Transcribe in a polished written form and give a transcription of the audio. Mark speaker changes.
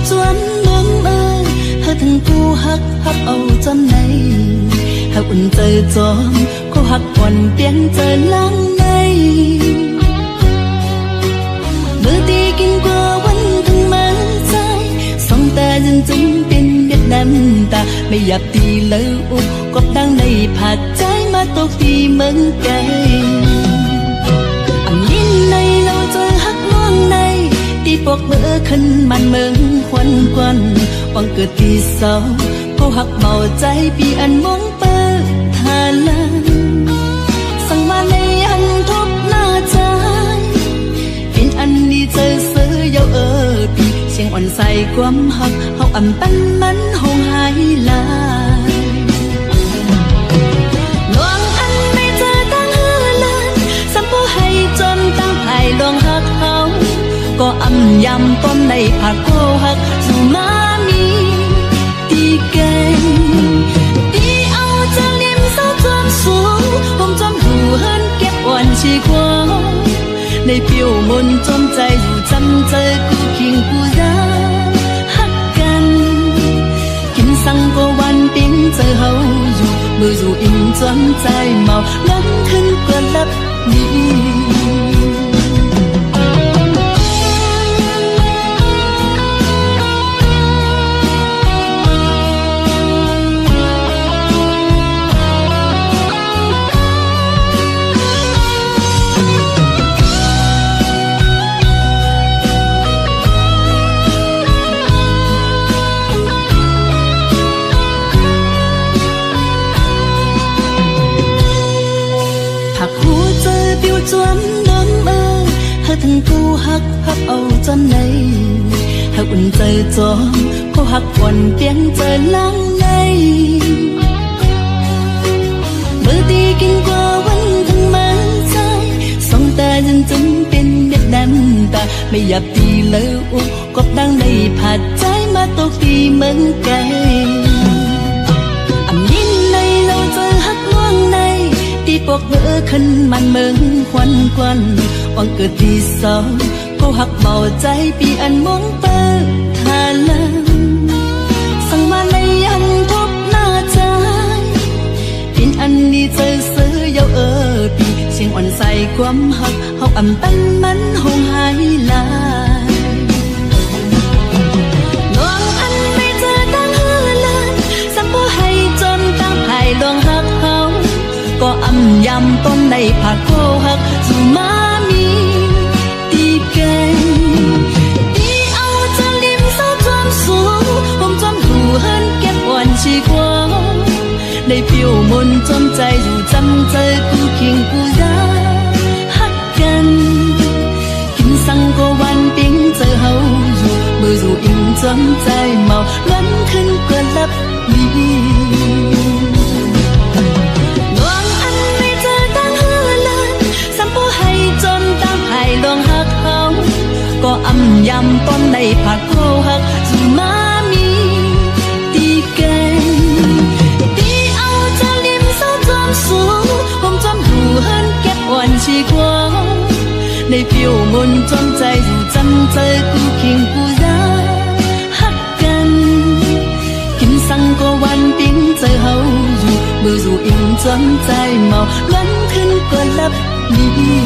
Speaker 1: chuẩn nương ơi hơi thằng cu hắc âu chân này hơiอุ่นใจจอมcô hắc còn tiếng trời lắng này bữa đi kinh quaวันthằng mơ say song ta dần dần bên Việt Nam ta bây giờ thì lỡ úp cọp đang này phạt trái mà tôi thì mừng cây nhìn này lâu rồi hắc luang này đi bọc bữa khăn màn mừng khoan quan quăng cửa thì sau cô hắc màu trái bị ăn mong bơ thà lan sang mà này ăn thuốc na trái viên ăn đi chơi sớ dâu ở thì xiên oan say quắm hắc học ẩm bắn mắn hồng hai lại loang ăn này chơi tăng hư lan sắm bố hay tròn tăng hài loang hắc hao có âm yam con này phạt cô hắc dù má mi đi cây đi ao trang niệm sao tròn xuống hôm tròn hù hơn kép oan chi qua này phiêu môn trongใจdù chăm chơi cu kinh cu ra hắc can kinh sang côวันtiếng chơi hậu dù mưa dù in trongใจmàu lắm thân qua lấp đi chuẩn nương ơi hơi thằng cu hắc âu chân này hơiอุ่นใจจอมcô hắc còn tiếng trời lắng này bữa đi kinh quaวันthằng mơ say song ta dần dần bên Việt Nam ta bây giờ thì lỡ úp cọp đang này phạt trái mà tôi thì mừng cây nhìn này lâu rồi hắc luang này đi bọc bữa khăn màn mừng khoan quan quăng cửa thì sau cô hắc màu trái bị ăn mong bơ thà lan sang mà này ăn thuốc na trái viên ăn đi chơi sớ dâu ở thì xiên oan say quắm hắc học ẩm bắn mắn hồng hai lại loang ăn này chơi tăng hư lan sắm bố hay tròn tăng hài loang hắc hao có âm yam con này phạt cô hắc dù má mi đi cây đi ao trang niệm sao tròn xuống hôm tròn hù hơn kép oan chi qua này phiêu môn trongใจdù chăm chơi cu kinh cu ra hắc can kinh sang côวันtiếng chơi hậu dù mưa dù in trongใจmàu lắm thân qua lấp đi loang hắc hao có âm yam con này phạt cô hắc dù má mi đi cây đi ao trang niệm sao tròn xuống hôm tròn hù hơn kép oan chi qua này phiêu môn trongใจdù chăm chơi cu kinh cu ra hắc can kinh sang côวันtiếng chơi hậu dù mưa dù in trongใจmàu lắm thân qua lấp đi